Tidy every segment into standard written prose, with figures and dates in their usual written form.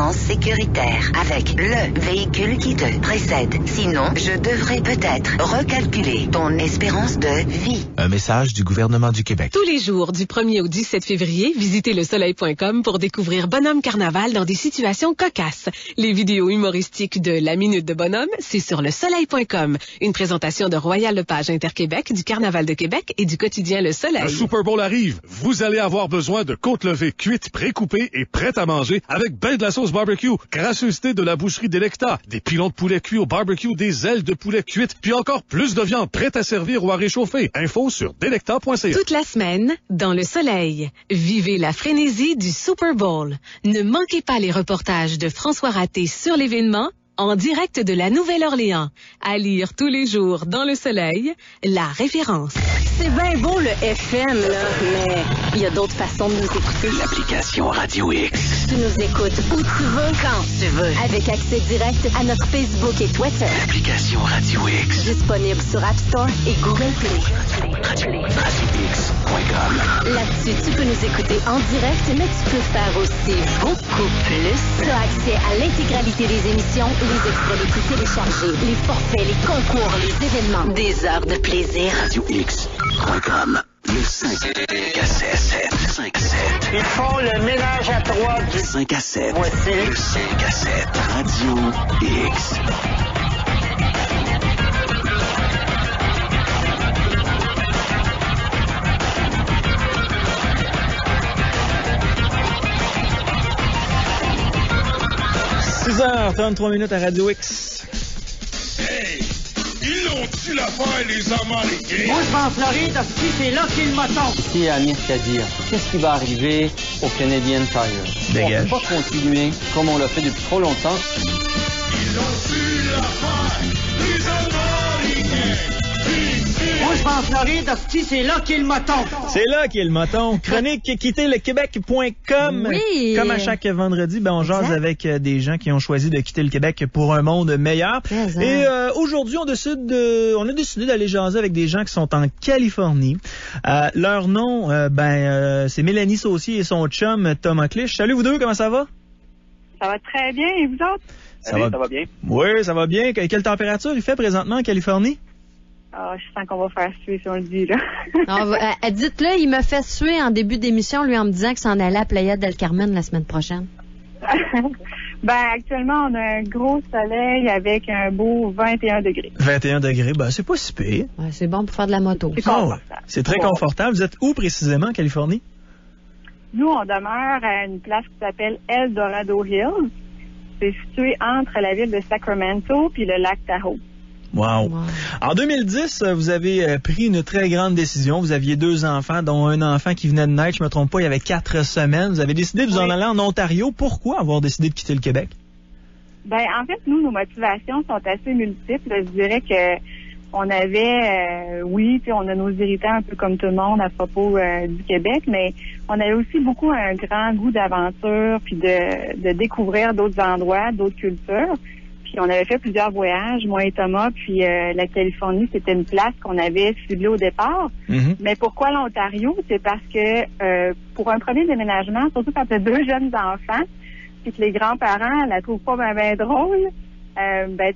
distance sécuritaire avec le véhicule qui te précède. Sinon, je devrais peut-être recalculer ton espérance de vie. Un message du gouvernement du Québec. Tous les jours, du 1er au 17 février, visitez lesoleil.com pour découvrir Bonhomme Carnaval dans des situations cocasses. Les vidéos humoristiques de La Minute de Bonhomme, c'est sur lesoleil.com. Une présentation de Royal Lepage Interquébec, du Carnaval de Québec et du quotidien Le Soleil. Le Super Bowl arrive. Vous allez avoir besoin de côtes levées cuites, pré-coupées et prêtes à manger avec ben de la sauce barbecue. Gracieuseté de la boucherie Delecta. Des pilons de poulet cuits au barbecue, des ailes de poulet cuites, puis encore plus de viande prête à servir ou à réchauffer. Info sur delecta.ca. Toute la semaine, dans Le Soleil, vivez la frénésie du Super Bowl. Ne manquez pas les reportages de François Raté sur l'événement en direct de la Nouvelle-Orléans. À lire tous les jours dans Le Soleil, La Référence. C'est bien beau le FM, là, mais il y a d'autres façons de nous écouter. L'application Radio X. Tu nous écoutes où tu veux, quand tu veux. Avec accès direct à notre Facebook et Twitter. L'application Radio X. Disponible sur App Store et Google Play. RadioX.com. Là-dessus, tu peux nous écouter en direct, mais tu peux faire aussi beaucoup plus. Tu as accès à l'intégralité des émissions, les extraits les plus téléchargés, les forfaits, les concours, les événements, des heures de plaisir. RadioX.com. Le 5 à 7. 5 à 7. Ils font le ménage à trois du 5 à 7. Voici Le 5 à 7. Radio X. h 33 minutes à Radio X. Hey! Ils l'ont-tu l'affaire, les Américains? Moi, je vais en Floride, c'est là qu'il m'a tombé. Ici à Niskadir, qu'est-ce qui va arriver au Canadian Tire? Dégage. On ne peut pas continuer comme on l'a fait depuis trop longtemps. Ils l'ont-tu l'affaire, les Américains? Moi, je vais en Floride, c'est là qu'il m'a tombé. C'est là qu'est le moton. Chronique quitterlequebec.com. Oui. Comme à chaque vendredi, on jase avec des gens qui ont choisi de quitter le Québec pour un monde meilleur. Et aujourd'hui, on a décidé d'aller jaser avec des gens qui sont en Californie. Leur nom, c'est Mélanie Saucier et son chum Thomas Clich. Salut vous deux, comment ça va? Ça va très bien, et vous autres? Ça va bien. Oui, ça va bien. Quelle température il fait présentement en Californie? Ah, je sens qu'on va faire suer si on le dit, là. Dites-le, il me fait suer en début d'émission, lui, en me disant que s'en allait à Playa del Carmen la semaine prochaine. Actuellement, on a un gros soleil avec un beau 21 degrés. 21 degrés, c'est pas si pire. Ouais, c'est bon pour faire de la moto. C'est confortable. C'est très confortable. Vous êtes où précisément en Californie? Nous, on demeure à une place qui s'appelle El Dorado Hills. C'est situé entre la ville de Sacramento puis le lac Tahoe. Wow. En 2010, vous avez pris une très grande décision. Vous aviez 2 enfants, dont un enfant qui venait de naître, je me trompe pas, il y avait 4 semaines. Vous avez décidé de vous en aller en Ontario. Pourquoi avoir décidé de quitter le Québec? En fait, nous, nos motivations sont assez multiples. Je dirais que on avait, on a nos irritants un peu comme tout le monde à propos du Québec, mais on avait aussi beaucoup un grand goût d'aventure puis de découvrir d'autres endroits, d'autres cultures. Puis on avait fait plusieurs voyages, moi et Thomas, puis la Californie, c'était une place qu'on avait ciblée au départ. Mm-hmm. Mais pourquoi l'Ontario? C'est parce que pour un premier déménagement, surtout quand tu as 2 jeunes enfants, puis que les grands-parents la trouvent pas bien drôle,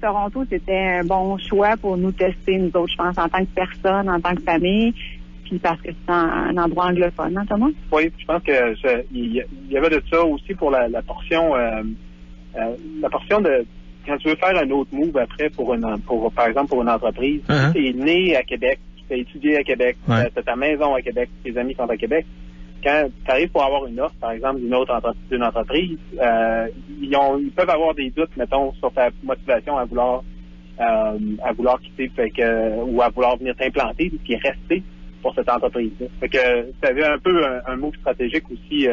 Toronto, c'était un bon choix pour nous tester, nous autres, je pense, en tant que personne, en tant que famille, puis parce que c'est un endroit anglophone, hein, Thomas? Oui, je pense que il y avait de ça aussi pour la portion de quand tu veux faire un autre move après par exemple pour une entreprise, uh-huh. Tu es né à Québec, tu as étudié à Québec, tu as ta maison à Québec, tes amis sont à Québec. Quand tu arrives pour avoir une offre, par exemple, d'une entreprise, ils peuvent avoir des doutes, mettons, sur ta motivation à vouloir quitter, ou à vouloir venir t'implanter puis rester pour cette entreprise-là. Fait que ça avait un peu un move stratégique aussi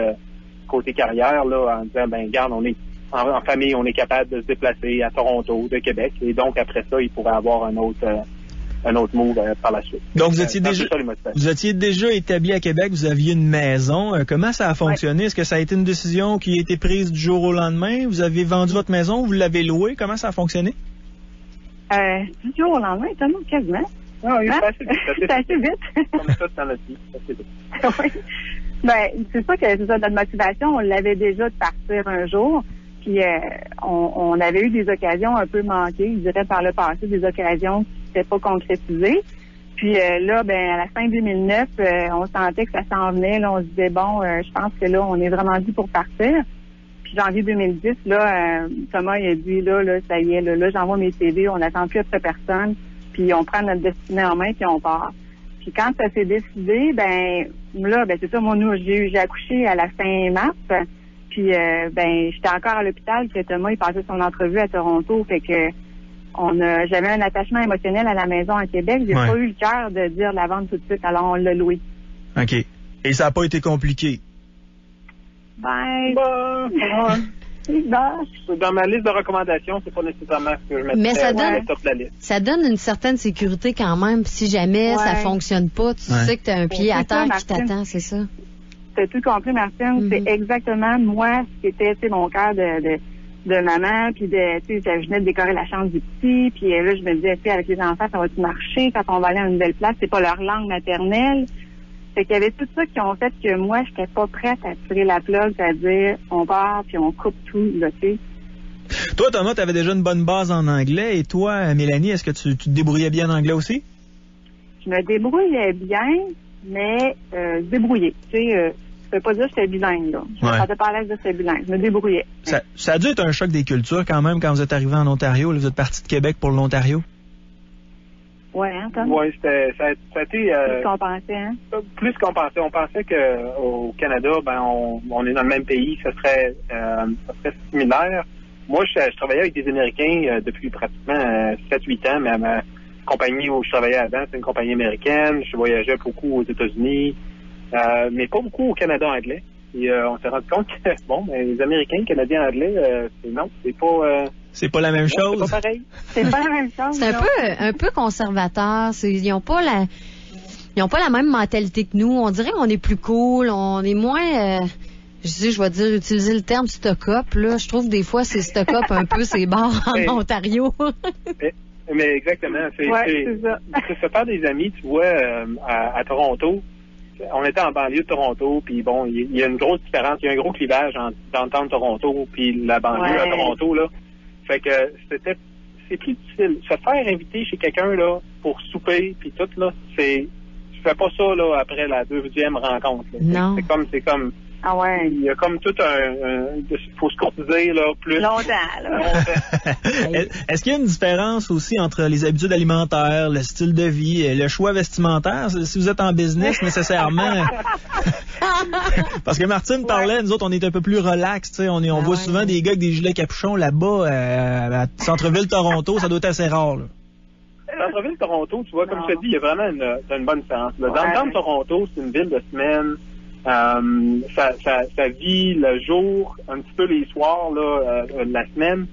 côté carrière, là, en disant regarde, on est en famille, on est capable de se déplacer à Toronto, de Québec, et donc après ça, il pourrait avoir un autre move par la suite. Donc vous étiez déjà établi à Québec, vous aviez une maison. Comment ça a fonctionné? Est-ce que ça a été une décision qui a été prise du jour au lendemain? Vous avez vendu votre maison, vous l'avez louée? Comment ça a fonctionné? Du jour au lendemain, quasiment. Oui, c'est assez vite. Comme ça, dans notre vie, c'est assez vite. Oui. C'est sûr que c'est ça, notre motivation, on l'avait déjà de partir un jour. Puis on avait eu des occasions un peu manquées, je dirais par le passé, des occasions qui n'étaient pas concrétisées. Puis là, à la fin 2009, on sentait que ça s'en venait. Là, on se disait, bon, je pense que là, on est vraiment dû pour partir. Puis janvier 2010, là, Thomas, il a dit, là, ça y est, là j'envoie mes CV, on n'attend plus après personne, puis on prend notre destinée en main, puis on part. Puis quand ça s'est décidé, là, c'est ça, moi, j'ai accouché à la fin mars. Puis, j'étais encore à l'hôpital, que Thomas, il passait son entrevue à Toronto. Fait que, j'avais un attachement émotionnel à la maison à Québec. J'ai pas eu le cœur de dire la vente tout de suite, alors on l'a loué. OK. Et ça n'a pas été compliqué? Dans ma liste de recommandations, c'est pas nécessairement ce que je mettrais. Mais ça donne, top de la liste. Ça donne une certaine sécurité quand même. Si jamais ça fonctionne pas, tu sais que tu as un pied à terre qui t'attend, c'est ça? T'as tout compris, Martine. C'est exactement moi ce qui était mon cœur de maman, puis je venais de décorer la chambre du petit, puis là je me disais, avec les enfants, ça va-tu marcher quand on va aller à une nouvelle place? C'est pas leur langue maternelle. Fait qu'il y avait tout ça qui ont fait que moi, j'étais pas prête à tirer la plug, c'est-à-dire on part puis on coupe tout, là, tu sais. Toi, Thomas, t'avais déjà une bonne base en anglais, et toi, Mélanie, est-ce que tu te débrouillais bien en anglais aussi? Je me débrouillais bien, mais débrouillée. Tu sais, je peux pas dire que j'étais bilingue, là. Je me sentais pas à l'aise de j'étais bilingue. Je me débrouillais. Ça a dû être un choc des cultures quand même quand vous êtes arrivé en Ontario. Là, vous êtes parti de Québec pour l'Ontario. Oui, hein, Tom? Oui, ça a été... plus qu'on pensait, hein? Plus qu'on pensait. On pensait qu'au Canada, on est dans le même pays, ça serait similaire. Moi, je travaillais avec des Américains depuis pratiquement 7-8 ans, mais ma compagnie où je travaillais avant, c'est une compagnie américaine. Je voyageais beaucoup aux États-Unis, mais pas beaucoup au Canada anglais. Et on s'est rendu compte que, les Américains, Canadiens anglais, c'est pas... c'est pas la même chose. C'est pas pareil. C'est pas la même chose. C'est un peu conservateur. Ils ont pas la même mentalité que nous. On dirait qu'on est plus cool, on est moins... je vais dire, utiliser le terme stock-up, là. Je trouve des fois c'est stock-up un peu ces bars en Ontario. mais exactement. C'est ça. Se faire des amis, tu vois, à Toronto. On était en banlieue de Toronto, puis il y a une grosse différence, il y a un gros clivage dans Toronto, puis la banlieue à Toronto, là. Fait que c'est plus difficile. Se faire inviter chez quelqu'un, là, pour souper, puis tout, là, tu fais pas ça, là, après la deuxième rencontre, là. Non. C'est comme, ah ouais. Il y a comme tout faut se courtiser, là, plus. Longtemps, là. Est-ce qu'il y a une différence aussi entre les habitudes alimentaires, le style de vie, le choix vestimentaire? Si vous êtes en business, nécessairement. Parce que Martine parlait, nous autres, on est un peu plus relax, tu sais. On voit souvent des gars avec des gilets capuchons là-bas, à Centre-Ville Toronto, ça doit être assez rare, là. Centre-Ville Toronto, tu vois, comme je te dis, il y a vraiment une bonne différence. Le downtown Toronto, c'est une ville de semaine. Ça vit le jour, un petit peu les soirs, là, la semaine.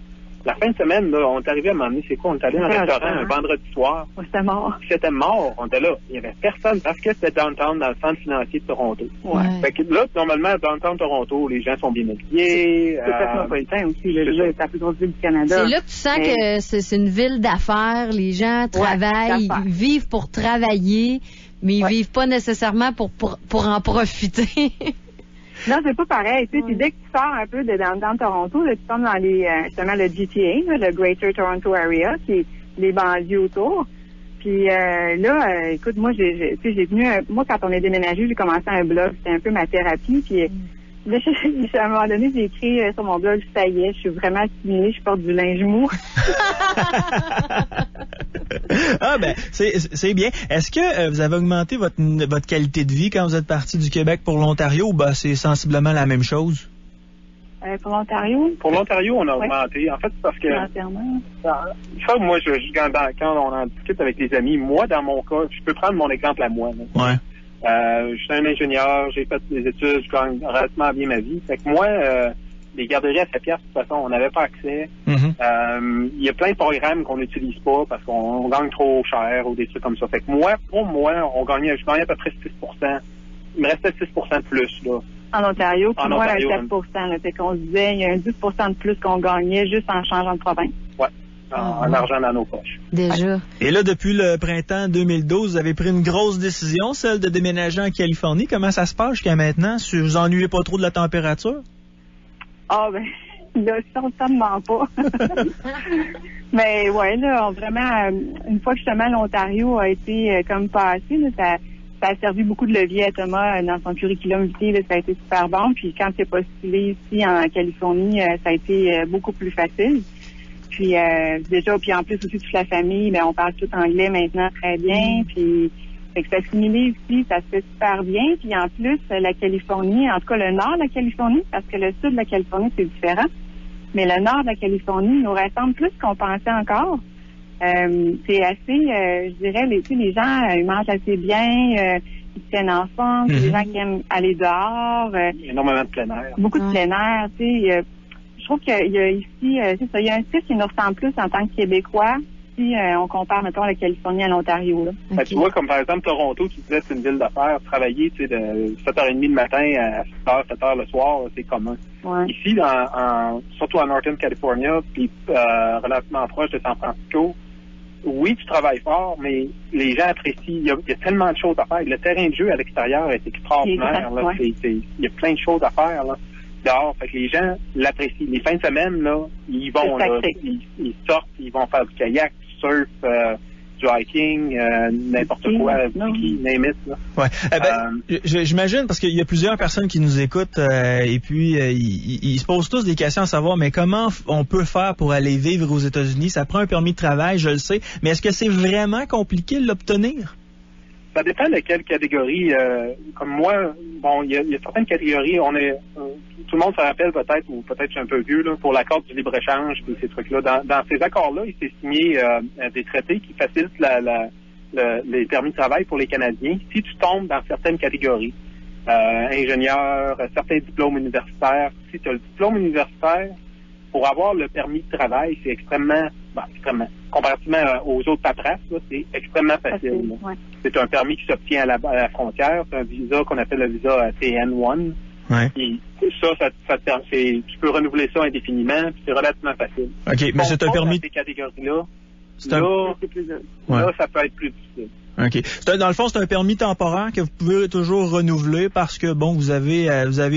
La fin de semaine, là, on est arrivé à un moment donné, c'est quoi? On est allé dans un restaurant un vendredi soir. C'était mort. C'était mort, on était là. Il n'y avait personne parce que c'était downtown dans le centre financier de Toronto. Ouais. Fait que là, normalement, downtown Toronto, les gens sont bien habillés. C'est cosmopolitain aussi, c'est la plus grosse ville du Canada. C'est là que tu sens que c'est une ville d'affaires. Les gens travaillent, ils vivent pour travailler, mais ils vivent pas nécessairement pour en profiter. Non, c'est pas pareil. Tu sais, puis dès que tu sors un peu de downtown Toronto, là, tu tombes dans justement le GTA, là, le Greater Toronto Area, qui est les banlieues autour. Puis là, écoute, moi, j'ai venu, moi, quand on est déménagé, j'ai commencé un blog, c'était un peu ma thérapie. Puis là, à un moment donné, j'ai écrit sur mon blog, ça y est, je suis vraiment stimulée, je porte du linge mou. Ah ben, c'est bien. Est-ce que vous avez augmenté votre qualité de vie quand vous êtes parti du Québec pour l'Ontario, ou c'est sensiblement la même chose? Pour l'Ontario? Pour l'Ontario, on a augmenté. En fait, c'est parce que... Ça, moi, quand on en discute avec les amis, moi, dans mon cas, je peux prendre mon exemple à moi. Là. Ouais. Je suis un ingénieur, j'ai fait des études, je gagne relativement bien ma vie. Fait que moi, les garderies à 7 piastres, de toute façon, on n'avait pas accès. Il y a plein de programmes qu'on n'utilise pas parce qu'on gagne trop cher ou des trucs comme ça. Fait que moi, pour moi, je gagnais à peu près 6%. Il me restait 6% de plus, là. En Ontario, puis moi, 7%. Là, fait qu'on se disait, il y a un 10% de plus qu'on gagnait juste en changeant de province. Ouais. En argent dans nos poches. Déjà. Ouais. Et là, depuis le printemps 2012, vous avez pris une grosse décision, celle de déménager en Californie. Comment ça se passe jusqu'à maintenant? Si vous ennuyez pas trop de la température? Ah, ben, Là, certainement pas. Mais ouais, là, vraiment, une fois que justement l'Ontario a été comme passé, là, ça a servi beaucoup de levier à Thomas dans son curriculum vitae, là, ça a été super bon. Puis quand il est postulé ici en Californie, ça a été beaucoup plus facile. Puis déjà, puis en plus aussi toute la famille, ben on parle tout anglais maintenant très bien. Puis fait que s'assimiler ici, ça se fait super bien. Puis en plus, la Californie, en tout cas le nord de la Californie, parce que le sud de la Californie, c'est différent. Mais le nord de la Californie nous ressemble plus qu'on pensait encore. C'est assez, je dirais, les gens, ils mangent assez bien, ils se tiennent ensemble, les gens qui aiment aller dehors. Énormément de plein air. Beaucoup de plein air, tu sais. Je trouve qu'il y a ici, c'est ça, il y a un style qui nous ressemble plus en tant que Québécois si on compare, mettons, la Californie à l'Ontario. Là. Okay. Tu vois, comme par exemple Toronto, tu disais c'est une ville d'affaires, travailler, tu sais, de 7h30 le matin à 7h, 7h le soir, c'est commun. Ouais. Ici, surtout en Northern California, puis relativement proche de San Francisco, oui, tu travailles fort, mais les gens apprécient. Il y a tellement de choses à faire. Le terrain de jeu à l'extérieur est extraordinaire. Là. Ouais. Il y a plein de choses à faire là. Dehors. Fait que les gens l'apprécient. Les fins de semaine, là, ils vont là, ils sortent, ils vont faire du kayak, du surf, du hiking, n'importe quoi, ski, name it, là. Ouais. J'imagine, parce qu'il y a plusieurs personnes qui nous écoutent et puis ils se posent tous des questions à savoir, mais comment on peut faire pour aller vivre aux États-Unis? Ça prend un permis de travail, je le sais, mais est-ce que c'est vraiment compliqué de l'obtenir? Ça dépend de quelle catégorie. Comme moi, bon, il y a certaines catégories, tout le monde se rappelle peut-être, ou peut-être je suis un peu vieux, là, pour l'accord du libre-échange et ces trucs-là. Dans ces accords-là, il s'est signé des traités qui facilitent les permis de travail pour les Canadiens si tu tombes dans certaines catégories. Ingénieur, certains diplômes universitaires. Si tu as le diplôme universitaire, pour avoir le permis de travail, c'est extrêmement, comparativement aux autres paperasses, là, c'est extrêmement facile. Ouais. C'est un permis qui s'obtient à la frontière. C'est un visa qu'on appelle le visa TN1. Ouais. Et tu peux renouveler ça indéfiniment, puis c'est relativement facile. OK, mais c'est un permis. Dans ces catégories-là, Ouais. Là, ça peut être plus difficile. OK. Dans le fond, c'est un permis temporaire que vous pouvez toujours renouveler parce que, bon, vous avez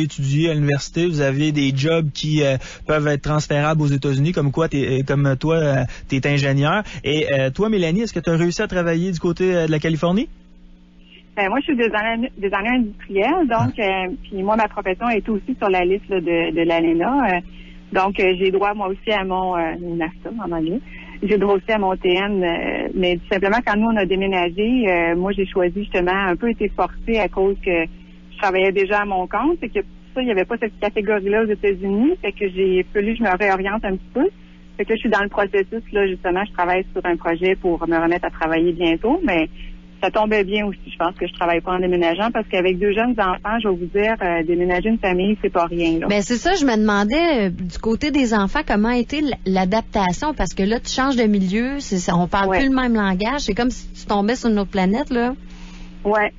étudié à l'université, vous avez des jobs qui peuvent être transférables aux États-Unis, comme toi, t'es ingénieur. Et toi, Mélanie, est-ce que tu as réussi à travailler du côté de la Californie? Moi, je suis designer industriel, donc, puis moi, ma profession est aussi sur la liste là, de l'ALENA. Donc, j'ai droit, moi aussi, à mon NAFTA, en anglais. J'ai droit aussi à mon TN, mais tout simplement, quand nous, on a déménagé, moi, j'ai choisi justement, un peu été forcée à cause que je travaillais déjà à mon compte, et que pour ça, il n'y avait pas cette catégorie-là aux États-Unis, fait que j'ai fallu que je me réoriente un petit peu. Fait que là, je suis dans le processus, là, justement, je travaille sur un projet pour me remettre à travailler bientôt, mais ça tombait bien aussi. Je pense que je travaille pas en déménageant parce qu'avec 2 jeunes enfants, je vais vous dire, déménager une famille, c'est pas rien, là. Ben, c'est ça, je me demandais, du côté des enfants, comment a été l'adaptation? Parce que là, tu changes de milieu, on parle plus le même langage. C'est comme si tu tombais sur une autre planète, là. Ouais.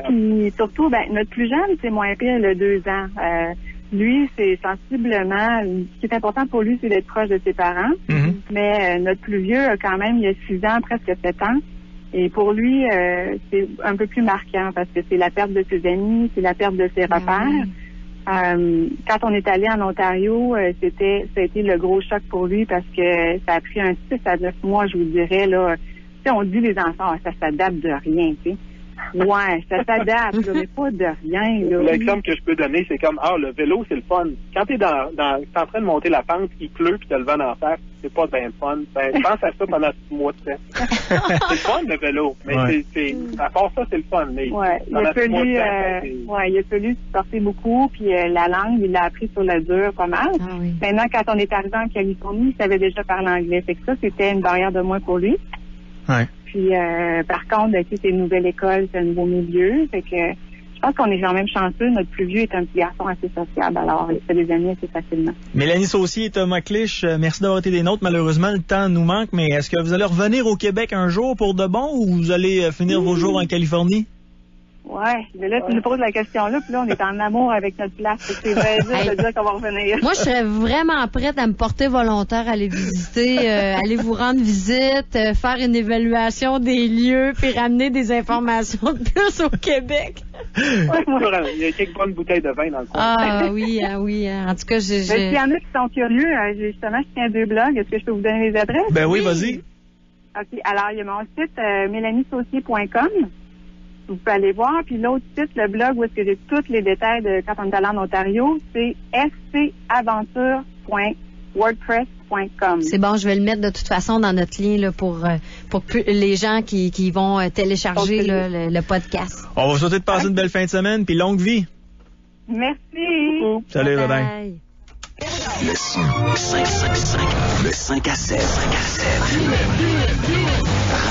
Puis surtout, notre plus jeune, c'est moins pire, il a 2 ans. Lui, c'est sensiblement, ce qui est important pour lui, c'est d'être proche de ses parents. Mm-hmm. Mais notre plus vieux, quand même, il a 6 ans, presque 7 ans. Et pour lui, c'est un peu plus marquant parce que c'est la perte de ses amis, c'est la perte de ses repères. Quand on est allé en Ontario, ça a été le gros choc pour lui parce que ça a pris un 6 à 9 mois, je vous dirais, là. Tu sais, on dit les enfants, ça s'adapte de rien, tu sais. Ouais, ça s'adapte, mais pas de rien, là. L'exemple que je peux donner, c'est comme, le vélo, c'est le fun. Quand t'es t'es en train de monter la pente, il pleut puis t'as le vent en face, c'est pas bien fun. Pense à ça pendant 6 mois de temps. C'est le fun, le vélo. Mais à part ça, c'est le fun. Mais il a fallu se porter beaucoup, puis la langue, il l'a appris sur le dur pas mal. Ah, oui. Maintenant, quand on est arrivé en Californie, il savait déjà parler anglais. Fait que ça, c'était une barrière de moins pour lui. Ouais. Puis, par contre, c'est une nouvelle école, c'est un nouveau milieu. Fait que je pense qu'on est quand même chanceux. Notre plus vieux est un petit garçon assez sociable, alors il fait des amis assez facilement. Mélanie Saucier et Thomas Clich, merci d'avoir été des nôtres. Malheureusement, le temps nous manque, mais est-ce que vous allez revenir au Québec un jour pour de bon ou vous allez finir vos jours en Californie? Ouais, mais là, tu nous poses la question là, puis là, on est en amour avec notre place. C'est vrai de dire qu'on va revenir. Moi, je serais vraiment prête à me porter volontaire à aller visiter, aller vous rendre visite, faire une évaluation des lieux, puis ramener des informations de plus au Québec. Ouais, il y a quelques bonnes bouteilles de vin dans le coin. Ah oui, ah oui. En tout cas, j'ai... S'il y en a qui sont curieux, justement, je tiens 2 blogs. Est-ce que je peux vous donner les adresses? Ben oui, vas-y. OK. Alors, il y a mon site mélaniesaucier.com. Vous pouvez aller voir. Puis l'autre site, le blog où est-ce que j'ai tous les détails de quand on est allé en Ontario, c'est scaventure.wordpress.com. C'est bon, je vais le mettre de toute façon dans notre lien là, pour les gens qui vont télécharger là, le podcast. On va vous souhaiter de passer une belle fin de semaine, puis longue vie. Merci. Salut, bye-bye. Le 555. Le 5 à 7. 5 à 7.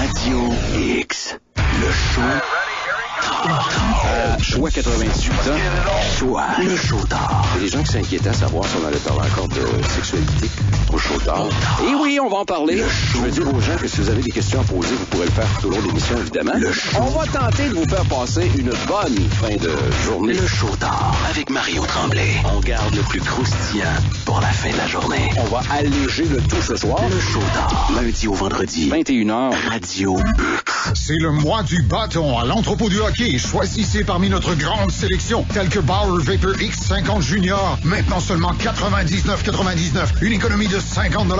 Radio X. Le show. Choix 88 ans. Choix. Le show tard. Il y a des gens qui s'inquiétaient à savoir si on allait parler encore de sexualité au show tard. Et oui, on va en parler. Je veux dire aux gens que si vous avez des questions à poser, vous pourrez le faire tout au long de l'émission, évidemment. On va tenter de vous faire passer une bonne fin de journée. Le show tard avec Mario Tremblay. On garde le plus croustillant pour la fin de la journée. On va alléger le tout ce soir. Le show tard. Lundi au vendredi. 21h. Radio X. C'est le mois du bâton à l'entrepôt du hockey. Choisissez parmi notre grande sélection, telle que Bauer Vapor X50 Junior, maintenant seulement 99,99. Une économie de 50 $.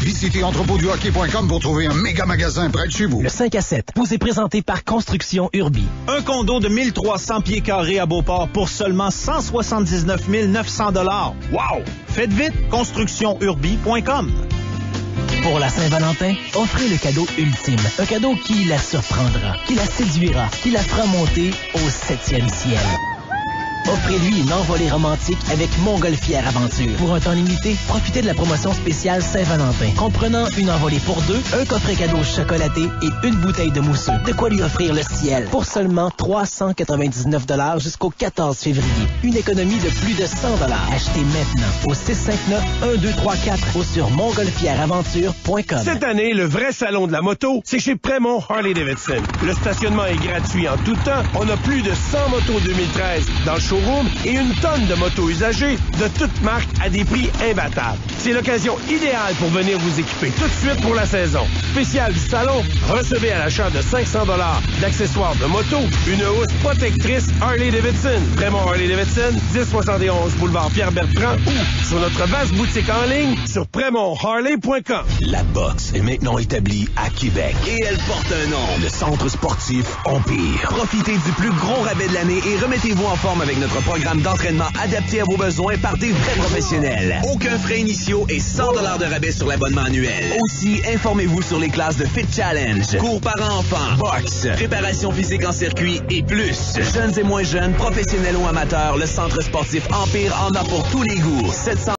Visitez entrepôtduhockey.com pour trouver un méga magasin près de chez vous. Le 5 à 7 vous est présenté par Construction Urbi. Un condo de 1300 pieds carrés à Beauport pour seulement 179 900 $. Wow! Faites vite, constructionurbi.com. Pour la Saint-Valentin, offrez le cadeau ultime. Un cadeau qui la surprendra, qui la séduira, qui la fera monter au 7e ciel. Offrez-lui une envolée romantique avec Montgolfière Aventure. Pour un temps limité, profitez de la promotion spéciale Saint-Valentin, comprenant une envolée pour 2, un coffret cadeau chocolaté et une bouteille de mousseux. De quoi lui offrir le ciel pour seulement 399 $ jusqu'au 14 février. Une économie de plus de 100 $. Achetez maintenant au 659-1234 ou sur montgolfièreaventure.com. Cette année, le vrai salon de la moto, c'est chez Prémont Harley-Davidson. Le stationnement est gratuit en tout temps. On a plus de 100 motos 2013 dans le showroom et une tonne de motos usagées de toutes marques à des prix imbattables. C'est l'occasion idéale pour venir vous équiper tout de suite pour la saison. Spécial du salon, recevez à l'achat de 500 $ d'accessoires de moto une housse protectrice Harley-Davidson. Prémont Harley-Davidson, 1071 boulevard Pierre-Bertrand ou sur notre vaste boutique en ligne sur PrémontHarley.com. La boxe est maintenant établie à Québec et elle porte un nom, le Centre sportif Empire. Profitez du plus gros rabais de l'année et remettez-vous en forme avec notre programme d'entraînement adapté à vos besoins par des vrais professionnels. Aucun frais initiaux et 100 $ de rabais sur l'abonnement annuel. Aussi, informez-vous sur les classes de Fit Challenge, cours parents-enfants, boxe, préparation physique en circuit et plus. Jeunes et moins jeunes, professionnels ou amateurs, le Centre sportif Empire en a pour tous les goûts. 700